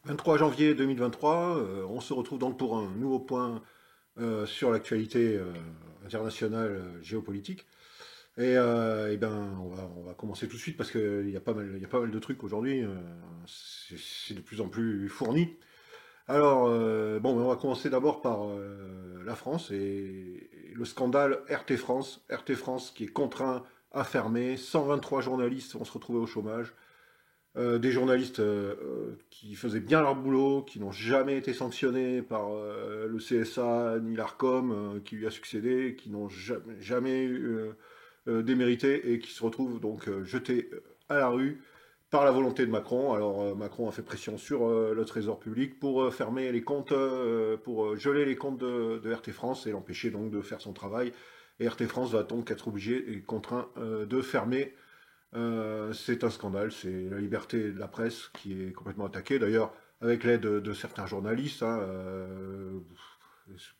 23 janvier 2023, on se retrouve donc pour un nouveau point sur l'actualité internationale géopolitique. Et ben, on va commencer tout de suite parce qu'il y a pas mal de trucs aujourd'hui. C'est de plus en plus fourni. Alors, bon, on va commencer d'abord par la France et le scandale RT France. RT France qui est contraint à fermer. 123 journalistes vont se retrouver au chômage. Des journalistes qui faisaient bien leur boulot, qui n'ont jamais été sanctionnés par le CSA ni l'ARCOM qui lui a succédé, qui n'ont jamais démérité et qui se retrouvent donc jetés à la rue par la volonté de Macron. Alors Macron a fait pression sur le Trésor public pour fermer les comptes, pour geler les comptes de RT France et l'empêcher donc de faire son travail. Et RT France va donc être obligé et contraint de fermer. C'est un scandale, c'est la liberté de la presse qui est complètement attaquée. D'ailleurs, avec l'aide de certains journalistes, hein,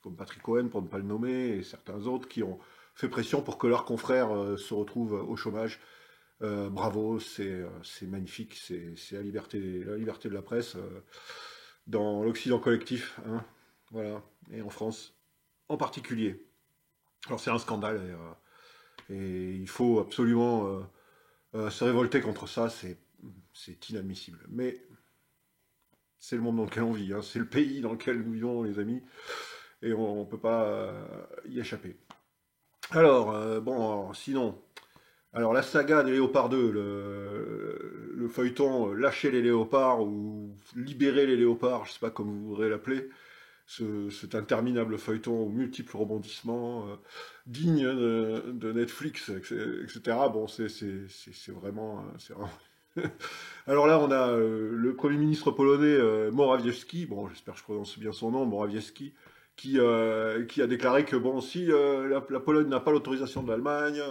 comme Patrick Cohen pour ne pas le nommer, et certains autres qui ont fait pression pour que leurs confrères se retrouvent au chômage. Bravo, c'est magnifique, c'est la liberté de la presse dans l'Occident collectif, hein, voilà, et en France en particulier. Alors c'est un scandale et il faut absolument se révolter contre ça, c'est inadmissible. Mais c'est le monde dans lequel on vit, hein. C'est le pays dans lequel nous vivons, les amis, et on ne peut pas y échapper. Alors, bon, alors, sinon, alors la saga des Léopards 2, le feuilleton Lâcher les léopards ou Libérer les léopards, je ne sais pas comment vous voudrez l'appeler, cet interminable feuilleton aux multiples rebondissements, digne de Netflix, etc. Bon, c'est vraiment, c'est vraiment alors là, on a le Premier ministre polonais Morawiecki, bon, j'espère que je prononce bien son nom, Morawiecki, qui a déclaré que bon, si la Pologne n'a pas l'autorisation de l'Allemagne,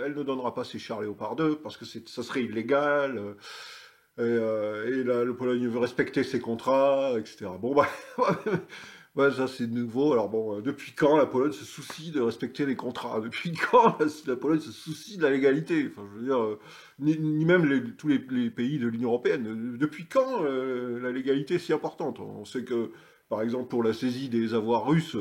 elle ne donnera pas ses chars Léopard 2 parce que ça serait illégal. Le Pologne veut respecter ses contrats, etc. Bon, bah, ouais, ça c'est nouveau. Alors bon, depuis quand la Pologne se soucie de respecter les contrats? Depuis quand la Pologne se soucie de la légalité? Enfin, je veux dire, ni même tous les pays de l'Union européenne. Depuis quand la légalité est si importante? On sait que, par exemple, pour la saisie des avoirs russes,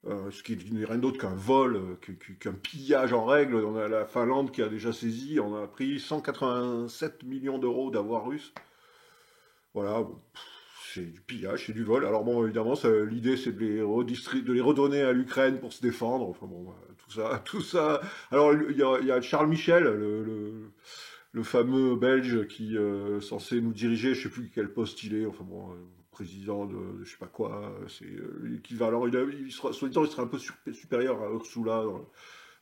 ce qui n'est rien d'autre qu'un vol, qu'un pillage en règle, on a la Finlande qui a déjà saisi, on a pris 187 millions d'euros d'avoirs russes. Voilà, bon, c'est du pillage, c'est du vol. Alors bon, évidemment, l'idée c'est de les redonner à l'Ukraine pour se défendre. Enfin bon, tout ça, tout ça. Alors il y a Charles Michel, le fameux Belge qui est censé nous diriger, je sais plus quel poste il est. Enfin bon, président de je sais pas quoi. C'est qui va. Alors il sera, soi-disant, il serait un peu supérieur à Ursula.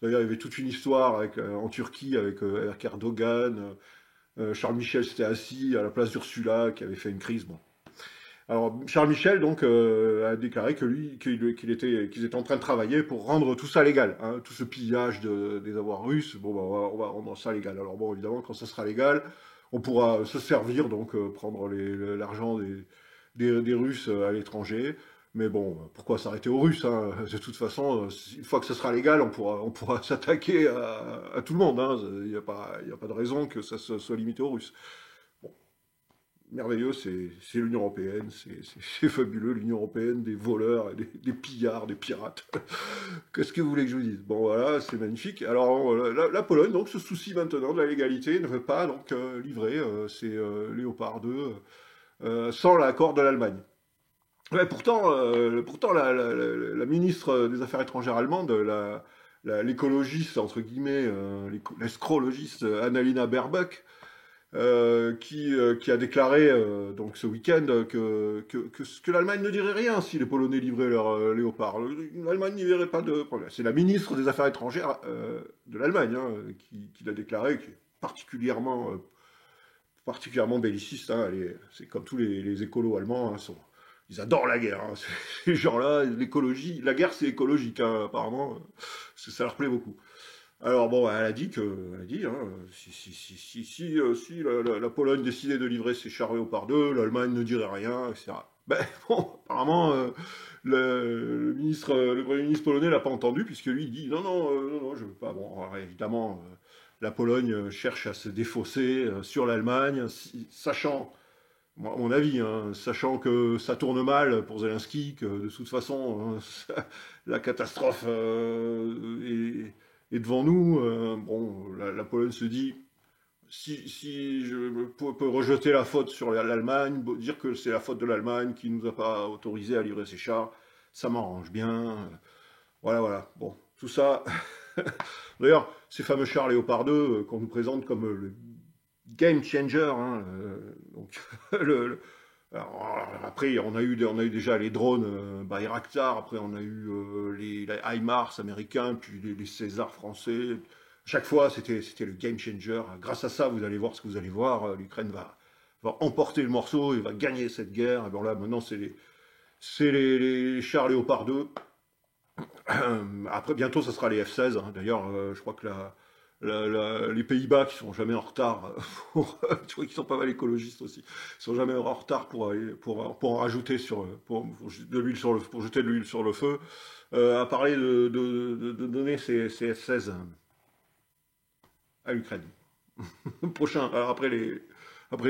D'ailleurs, il y avait toute une histoire en Turquie avec Erdogan. Charles Michel s'était assis à la place d'Ursula qui avait fait une crise. Bon. Alors Charles Michel donc a déclaré que lui qu'ils étaient en train de travailler pour rendre tout ça légal, hein, tout ce pillage des avoirs russes. Bon, bah, on va rendre ça légal. Alors bon, évidemment, quand ça sera légal, on pourra se servir donc prendre l'argent des Russes à l'étranger. Mais bon, pourquoi s'arrêter aux Russes, hein? De toute façon, une fois que ce sera légal, on pourra s'attaquer à tout le monde, hein. Il y a pas de raison que ça soit limité aux Russes. Bon, merveilleux, c'est l'Union européenne, c'est fabuleux, l'Union européenne, des voleurs, des pillards, des pirates. Qu'est-ce que vous voulez que je vous dise? Bon, voilà, c'est magnifique. Alors, la Pologne, donc, se soucie maintenant de la légalité, ne veut pas, donc, livrer ses Léopard 2 sans l'accord de l'Allemagne. Ouais, pourtant la ministre des Affaires étrangères allemande, l'écologiste, entre guillemets, l'escrologiste Annalena Baerbock, qui a déclaré donc ce week-end que l'Allemagne ne dirait rien si les Polonais livraient leurs léopards. L'Allemagne n'y verrait pas de problème. C'est la ministre des Affaires étrangères de l'Allemagne qui l'a déclaré, qui est particulièrement belliciste, hein. C'est comme tous les écolos allemands, hein, ils adorent la guerre, hein. Ces gens-là, l'écologie, la guerre c'est écologique, hein, apparemment, ça leur plaît beaucoup. Alors bon, elle a dit, hein, si la Pologne décidait de livrer ses chariots par deux, l'Allemagne ne dirait rien, etc. Ben bon, apparemment, le premier ministre polonais l'a pas entendu puisque lui il dit non, non, non, non, je veux pas. Bon, alors, évidemment, la Pologne cherche à se défausser sur l'Allemagne, sachant à mon avis, hein, sachant que ça tourne mal pour Zelensky, que de toute façon, la catastrophe est devant nous. Bon, la Pologne se dit, si je peux rejeter la faute sur l'Allemagne, dire que c'est la faute de l'Allemagne qui nous a pas autorisé à livrer ses chars, ça m'arrange bien. Voilà, voilà. Bon, tout ça. D'ailleurs, ces fameux chars Léopard 2 qu'on nous présente comme le game changer, hein, donc après on a eu déjà les drones Bayraktar, après on a eu les HIMARS américains, puis les Césars français. Chaque fois c'était le game changer. Grâce à ça, vous allez voir ce que vous allez voir, l'Ukraine va emporter le morceau et va gagner cette guerre. Et bon là maintenant c'est les chars Léopard 2. Après, bientôt, ça sera les F-16. Hein. D'ailleurs, je crois que les Pays-Bas, qui sont jamais en retard, je crois qu'ils sont pas mal écologistes aussi, ils sont jamais en retard pour en rajouter pour jeter de l'huile sur le feu, a parlé de donner ces F-16 à l'Ukraine. Prochain, alors après les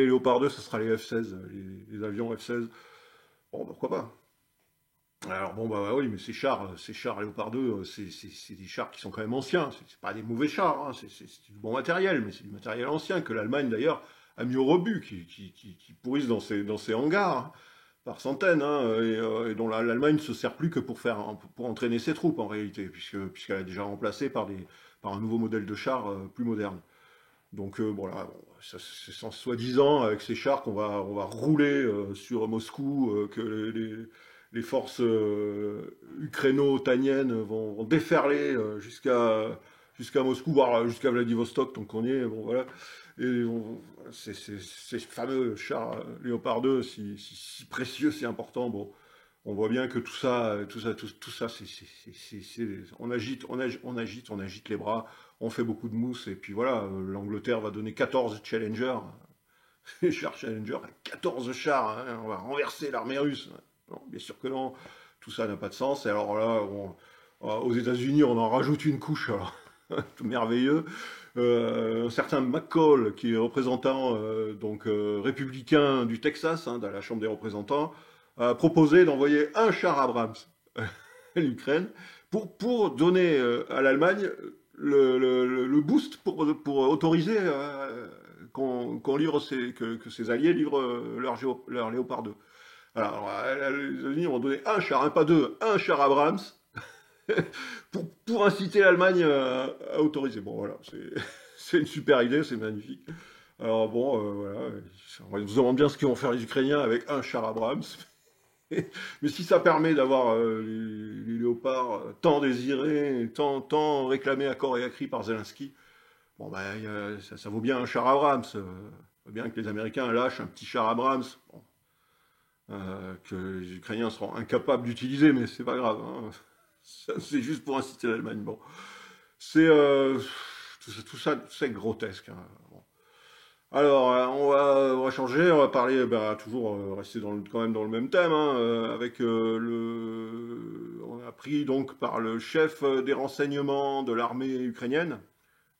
Léopard 2, ce sera les F-16, les avions F-16. Bon, pourquoi pas? Alors bon bah oui, mais ces chars Léopard 2, c'est des chars qui sont quand même anciens. C'est pas des mauvais chars, hein, c'est du bon matériel, mais c'est du matériel ancien que l'Allemagne d'ailleurs a mis au rebut, qui pourrissent dans ses hangars hein, par centaines, hein, et dont l'Allemagne ne se sert plus que pour entraîner ses troupes en réalité, puisqu'elle a déjà remplacé par un nouveau modèle de char plus moderne. Donc bon là, bon, ça, c'est soi-disant avec ces chars qu'on va rouler sur Moscou, que les forces ukraino-otaniennes vont déferler jusqu'à Moscou, voire jusqu'à Vladivostok, tant qu'on y est. Bon voilà. Et ces fameux chars Léopard 2, si précieux, si important. Bon, on voit bien que tout ça, on agite les bras, on fait beaucoup de mousse, et puis voilà, l'Angleterre va donner 14 Challenger, les chars Challenger, 14 chars, hein, on va renverser l'armée russe. Non, bien sûr que non, tout ça n'a pas de sens, et alors là, aux États-Unis, on en rajoute une couche, alors, tout merveilleux. Un certain McCall, qui est représentant donc républicain du Texas, hein, dans la Chambre des représentants, a proposé d'envoyer un char Abrams à l'Ukraine pour donner à l'Allemagne le boost pour autoriser qu'on livre que ses alliés livrent leur Léopard 2. Alors, les États-Unis ont donné un char, pas deux, un char Abrams pour inciter l'Allemagne à autoriser. Bon, voilà, c'est une super idée, c'est magnifique. Alors bon, voilà, on se demande bien ce qu'ils vont faire les Ukrainiens avec un char Abrams. Mais si ça permet d'avoir les léopards tant désirés, tant réclamés à corps et à cri par Zelensky, bon ben ça vaut bien un char Abrams. Ça vaut bien que les Américains lâchent un petit char Abrams, bon, que les Ukrainiens seront incapables d'utiliser, mais c'est pas grave. Hein. C'est juste pour inciter l'Allemagne. Bon, c'est tout ça est grotesque. Hein. Bon. Alors, on va changer, on va parler, bah, toujours rester quand même dans le même thème, hein, avec on a appris donc par le chef des renseignements de l'armée ukrainienne,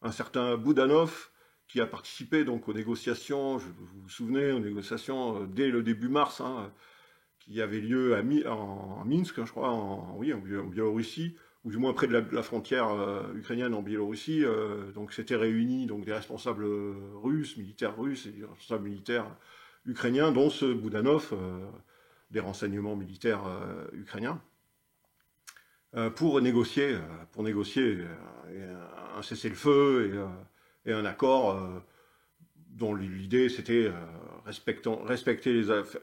un certain Boudanov, qui a participé donc aux négociations, vous vous souvenez, aux négociations dès le début mars, hein, qui avait lieu en Minsk, hein, je crois, oui, en Biélorussie, ou du moins près de la frontière ukrainienne en Biélorussie. Donc s'étaient réunis donc, des responsables russes, militaires russes, et des responsables militaires ukrainiens, dont ce Boudanov, des renseignements militaires ukrainiens, pour négocier un cessez-le-feu et un accord dont l'idée c'était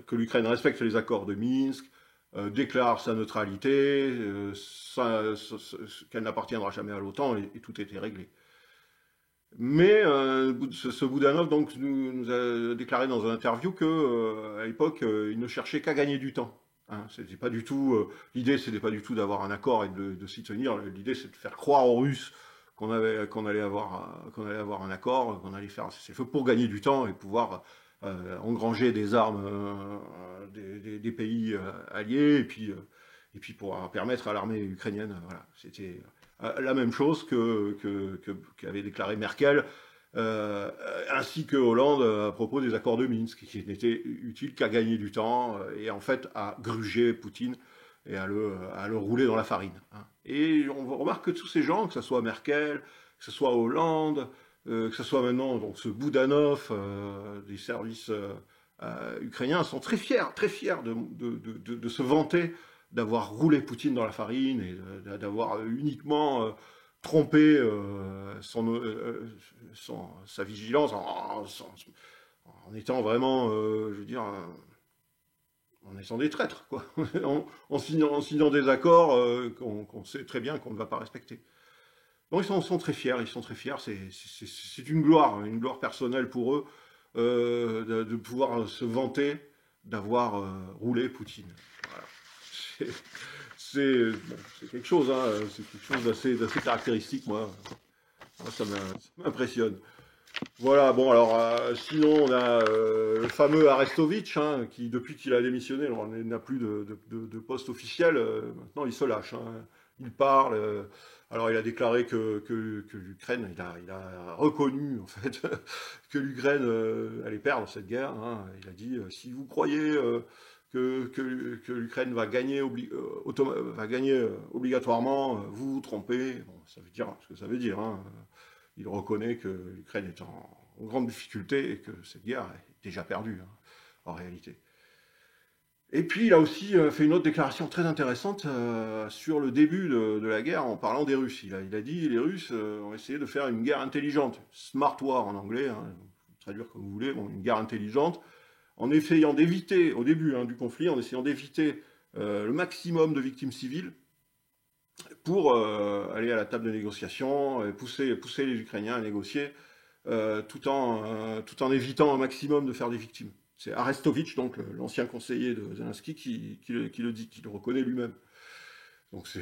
que l'Ukraine respecte les accords de Minsk, déclare sa neutralité, qu'elle n'appartiendra jamais à l'OTAN, et tout était réglé. Mais ce Boudanov donc, nous a déclaré dans une interview qu'à l'époque, il ne cherchait qu'à gagner du temps. Hein, l'idée, c'était pas du tout d'avoir un accord et de s'y tenir. L'idée, c'est de faire croire aux Russes qu'on allait avoir un accord, qu'on allait faire un cessez-le-feu pour gagner du temps et pouvoir engranger des armes des pays alliés, et puis pour permettre à l'armée ukrainienne, voilà, c'était la même chose qu'avait déclaré Merkel ainsi que Hollande à propos des accords de Minsk, qui n'étaient utiles qu'à gagner du temps et en fait à gruger Poutine et à le rouler dans la farine. Hein. Et on remarque que tous ces gens, que ce soit Merkel, que ce soit Hollande, que ce soit maintenant donc, ce Boudanov des services ukrainiens, sont très fiers de se vanter d'avoir roulé Poutine dans la farine et d'avoir uniquement trompé sa vigilance en étant vraiment, je veux dire, en étant des traîtres, quoi. En signant des accords qu'on sait très bien qu'on ne va pas respecter. Donc sont très fiers, c'est une gloire personnelle pour eux de pouvoir se vanter d'avoir roulé Poutine. Voilà. C'est bon, quelque chose, hein, c'est quelque chose d'assez caractéristique, moi ça m'impressionne. Voilà, bon alors sinon on a le fameux Arestovitch, hein, qui depuis qu'il a démissionné, alors, il n'a plus de poste officiel, maintenant il se lâche, hein. Il parle, alors il a déclaré que l'Ukraine, il a reconnu en fait que l'Ukraine allait perdre cette guerre, hein. Il a dit si vous croyez que l'Ukraine va gagner, obligatoirement, vous vous trompez, bon, ça veut dire ce que ça veut dire, hein. Il reconnaît que l'Ukraine est en grande difficulté et que cette guerre est déjà perdue, hein, en réalité. Et puis il a aussi fait une autre déclaration très intéressante sur le début de la guerre en parlant des Russes. Il a dit les Russes ont essayé de faire une guerre intelligente, smart war en anglais, hein, traduire comme vous voulez, bon, une guerre intelligente, en essayant d'éviter, au début du conflit, en essayant d'éviter le maximum de victimes civiles, pour aller à la table de négociation et pousser les Ukrainiens à négocier tout en évitant un maximum de faire des victimes. C'est Arestovitch, donc l'ancien conseiller de Zelensky, qui le dit, qui le reconnaît lui-même. Donc c'est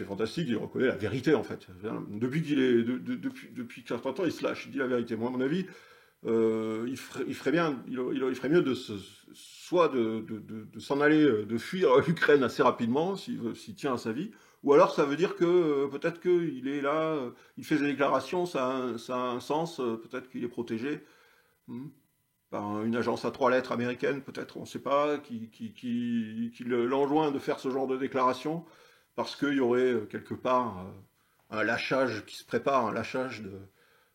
fantastique, il reconnaît la vérité en fait. Depuis 40 ans, il se lâche, il dit la vérité. Moi, à mon avis, il ferait mieux soit de s'en aller, de fuir l'Ukraine assez rapidement, s'il tient à sa vie, ou alors ça veut dire que peut-être qu'il est là, il fait des déclarations, ça a un sens, peut-être qu'il est protégé par une agence à 3 lettres américaine, peut-être, on ne sait pas, qui l'enjoint de faire ce genre de déclaration, parce qu'il y aurait quelque part un lâchage qui se prépare, un lâchage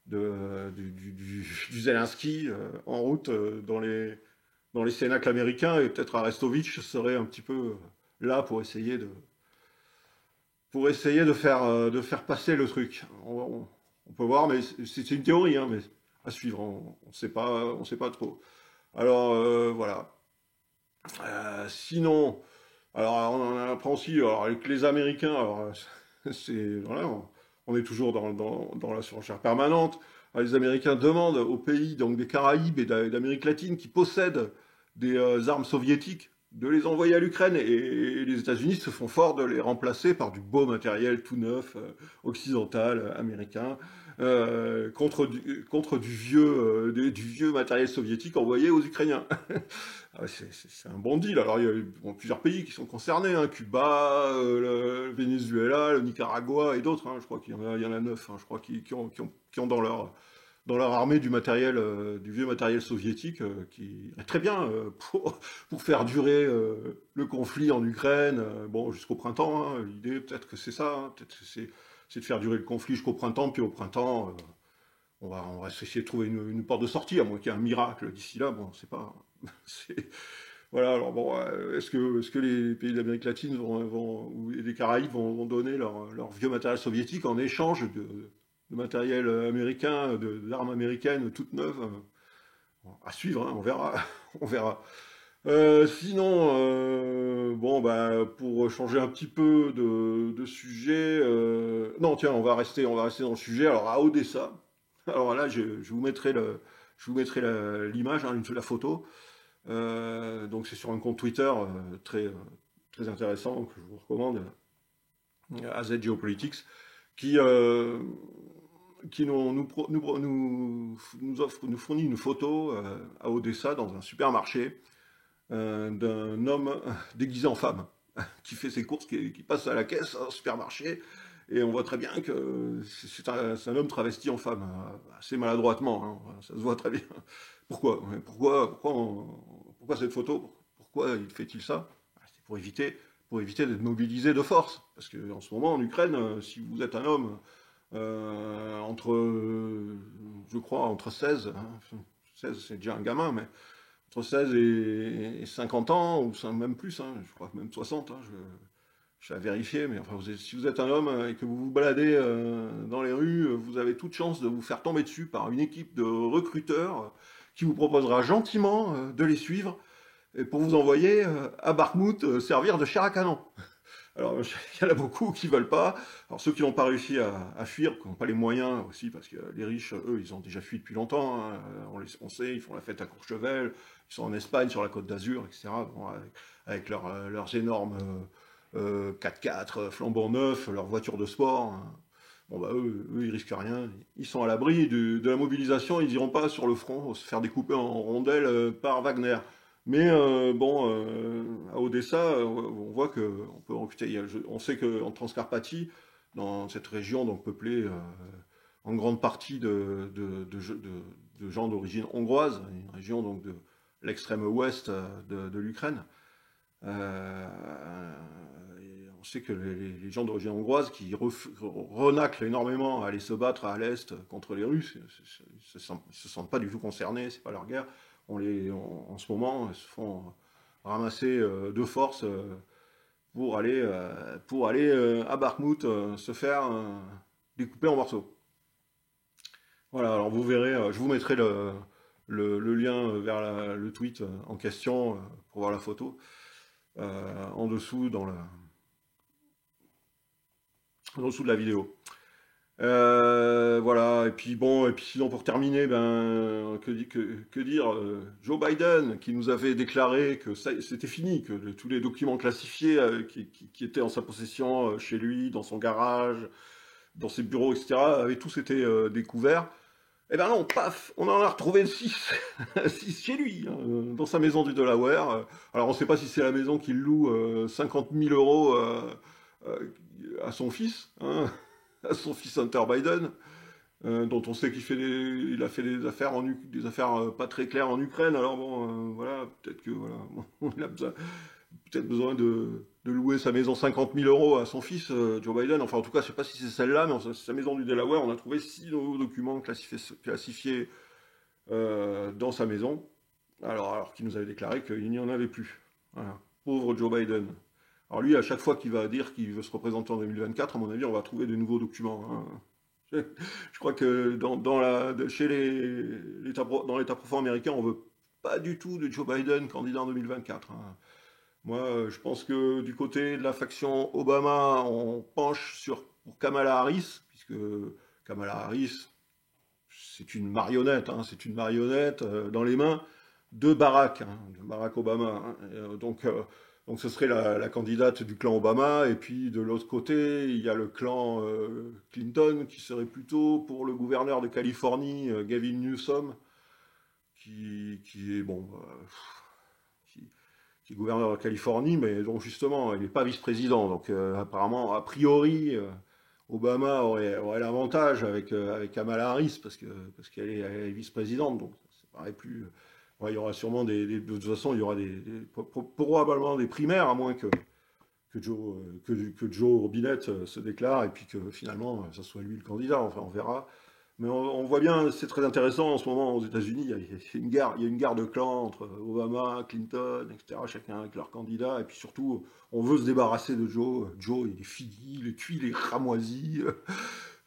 du Zelensky en route dans les cénacles américains, et peut-être Arestovitch serait un petit peu là pour essayer de faire passer le truc. On peut voir, mais c'est une théorie, hein, mais à suivre, on ne sait pas trop. Alors voilà. Sinon, alors on apprend aussi, alors, avec les Américains, alors voilà, on est toujours dans la surenchère permanente. Alors, les Américains demandent aux pays donc des Caraïbes et d'Amérique latine qui possèdent des armes soviétiques de les envoyer à l'Ukraine, et les États-Unis se font fort de les remplacer par du beau matériel tout neuf, occidental, américain, contre du vieux matériel soviétique envoyé aux Ukrainiens. C'est un bon deal. Alors il y a plusieurs pays qui sont concernés, hein, Cuba, le Venezuela, le Nicaragua et d'autres, hein, je crois qu'il y en a 9, hein, je crois, qui ont dans leur armée du matériel, du vieux matériel soviétique, qui est très bien pour faire durer le conflit en Ukraine, bon, jusqu'au printemps, hein. L'idée, peut-être que c'est ça, hein, peut-être que c'est de faire durer le conflit jusqu'au printemps, puis au printemps, on va essayer de trouver une porte de sortie, à moins qu'il y ait un miracle d'ici là, bon, c'est pas... Voilà, alors bon, est-ce que les pays d'Amérique latine et des Caraïbes vont donner leur vieux matériel soviétique en échange de matériel américain, d'armes américaines toutes neuves? À suivre, hein, on verra. On verra. Sinon, bon, bah, pour changer un petit peu de sujet, non, tiens, on va rester dans le sujet. Alors, à Odessa, alors là, je vous mettrai l'image, hein, la photo. Donc, c'est sur un compte Twitter très intéressant que je vous recommande, AZ Geopolitics, qui nous fournit une photo à Odessa dans un supermarché d'un homme déguisé en femme qui fait ses courses, qui passe à la caisse au supermarché Et on voit très bien que c'est un homme travesti en femme, assez maladroitement, hein, voilà, ça se voit très bien. Pourquoi? Pourquoi cette photo? Pourquoi il fait-il ça? C'est pour éviter d'être mobilisé de force. Parce qu'en ce moment, en Ukraine, si vous êtes un homme entre, je crois, entre 16, hein, 16 c'est déjà un gamin, mais entre 16 et 50 ans, ou même plus, hein, je crois que même 60, hein, je vais vérifier, mais enfin, si vous êtes un homme et que vous vous baladez dans les rues, vous avez toute chance de vous faire tomber dessus par une équipe de recruteurs qui vous proposera gentiment de les suivre et pour vous envoyer à Bakhmout servir de chair à canon. Alors, il y en a beaucoup qui veulent pas. Alors, ceux qui n'ont pas réussi à fuir, qui n'ont pas les moyens aussi, parce que les riches, eux, ils ont déjà fui depuis longtemps, hein. On sait, ils font la fête à Courchevel, ils sont en Espagne, sur la Côte d'Azur, etc. Bon, avec leurs énormes 4x4 flambant neufs, leurs voitures de sport, hein. Bon, bah, eux, ils risquent rien. Ils sont à l'abri de la mobilisation, ils n'iront pas sur le front se faire découper en rondelles par Wagner. Mais à Odessa, on voit qu'on peut recruter. On sait qu'en Transcarpathie, dans cette région donc peuplée en grande partie de gens d'origine hongroise, une région donc de l'extrême ouest de l'Ukraine, on sait que les gens d'origine hongroise qui renaclent énormément à aller se battre à l'est contre les Russes, ils se sentent pas du tout concernés, c'est pas leur guerre. En ce moment, ils se font ramasser de force pour aller à Bakhmout se faire découper en morceaux. Voilà, alors vous verrez, je vous mettrai le lien vers le tweet en question pour voir la photo en dessous en dessous de la vidéo. Voilà, et puis bon, et puis sinon pour terminer, ben que dire, Joe Biden qui nous avait déclaré que c'était fini, que tous les documents classifiés qui étaient en sa possession chez lui, dans son garage, dans ses bureaux, etc., avaient tous été découverts. Eh ben non, paf, on en a retrouvé 6 6 chez lui, hein, dans sa maison du Delaware. Alors on ne sait pas si c'est la maison qu'il loue 50 000 euros à son fils, hein, à son fils Hunter Biden, dont on sait il a fait des affaires, des affaires pas très claires en Ukraine. Alors bon, voilà, peut-être que voilà, bon, il a peut-être besoin de louer sa maison 50 000 euros à son fils, Joe Biden. Enfin, en tout cas, je ne sais pas si c'est celle-là, mais sa maison du Delaware, on a trouvé 6 nouveaux documents classifiés dans sa maison, alors qu'il nous avait déclaré qu'il n'y en avait plus. Voilà. Pauvre Joe Biden. Alors lui, à chaque fois qu'il va dire qu'il veut se représenter en 2024, à mon avis, on va trouver de nouveaux documents, hein. Je crois que chez dans l'État profond américain, on veut pas du tout de Joe Biden candidat en 2024, hein. Moi, je pense que du côté de la faction Obama, on penche pour Kamala Harris, puisque Kamala Harris, c'est une marionnette, hein, c'est une marionnette dans les mains de Barack Obama, hein. Donc ce serait la candidate du clan Obama, et puis de l'autre côté, il y a le clan Clinton, qui serait plutôt pour le gouverneur de Californie, Gavin Newsom, qui est, bon, qui est gouverneur de Californie, mais dont justement, il n'est pas vice-président. Donc apparemment, a priori, Obama aurait l'avantage avec Kamala Harris, parce qu'elle est vice-présidente. Donc ça paraît plus. Ouais, il y aura sûrement de toute façon, il y aura probablement des primaires, à moins que Joe Robinette se déclare, et puis que finalement, ça soit lui le candidat. Enfin, on verra. Mais on voit bien, c'est très intéressant en ce moment aux États-Unis. Il y a une guerre de clans entre Obama, Clinton, etc. Chacun avec leur candidat. Et puis surtout, on veut se débarrasser de Joe. Joe, il est fini, il est cuit, il est cramoisi.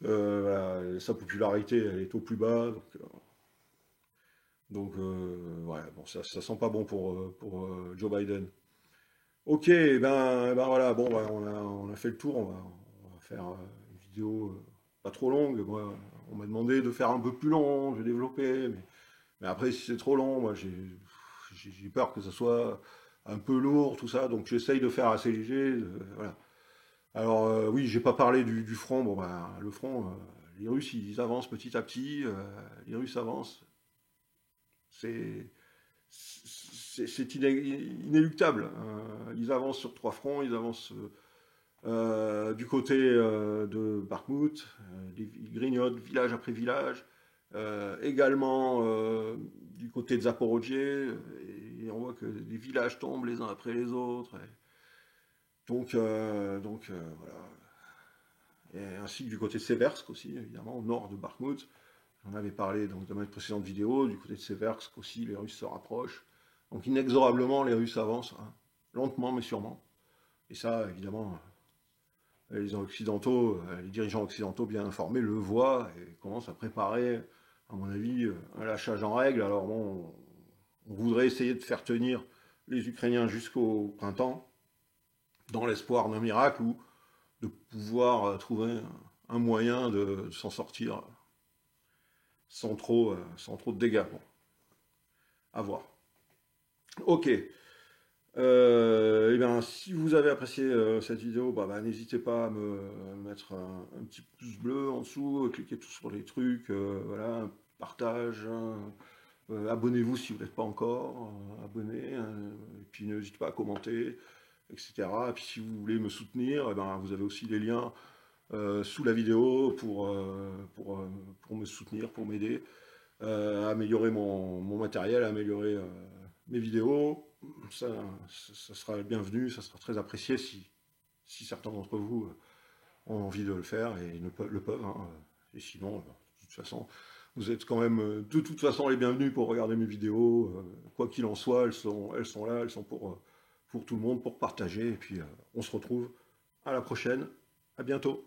Voilà, sa popularité, elle est au plus bas. Ouais, bon, ça sent pas bon pour Joe Biden. Ok, ben voilà, bon, bah, on a fait le tour. On va faire une vidéo pas trop longue. Moi, on m'a demandé de faire un peu plus long, j'ai développé, mais après, si c'est trop long, moi, j'ai peur que ça soit un peu lourd, tout ça, donc j'essaye de faire assez léger, voilà. Alors, oui, j'ai pas parlé du front, bon, bah, le front, les Russes, ils avancent petit à petit, les Russes avancent, c'est c'est inéluctable, hein. Ils avancent sur trois fronts, ils avancent Du côté de Bakhmout, ils grignotent village après village. Également du côté de Zaporozhye, et on voit que des villages tombent les uns après les autres. Voilà. Et ainsi que du côté de Seversk aussi, évidemment, au nord de Bakhmout. J'en avais parlé donc, dans ma précédente vidéo. Du côté de Seversk aussi, les Russes se rapprochent. Donc inexorablement, les Russes avancent, hein, lentement mais sûrement. Et ça, évidemment, les dirigeants occidentaux bien informés le voient et commencent à préparer, à mon avis, un lâchage en règle. Alors bon, on voudrait essayer de faire tenir les Ukrainiens jusqu'au printemps, dans l'espoir d'un miracle ou de pouvoir trouver un moyen de s'en sortir sans trop de dégâts. Bon, à voir. Ok. Eh bien, si vous avez apprécié cette vidéo, n'hésitez pas à me mettre un petit pouce bleu en dessous, cliquez tout sur les trucs, voilà, un partage, hein, abonnez-vous si vous n'êtes pas encore abonné, et puis n'hésitez pas à commenter, etc. Et puis si vous voulez me soutenir, eh ben, vous avez aussi les liens sous la vidéo pour me soutenir, pour m'aider à améliorer mon matériel, à améliorer mes vidéos. Ça, ça sera bienvenu, ça sera très apprécié si certains d'entre vous ont envie de le faire et le peuvent. Hein. Et sinon, de toute façon, vous êtes quand même de toute façon les bienvenus pour regarder mes vidéos. Quoi qu'il en soit, elles sont là, elles sont pour tout le monde, pour partager. Et puis, on se retrouve à la prochaine. À bientôt.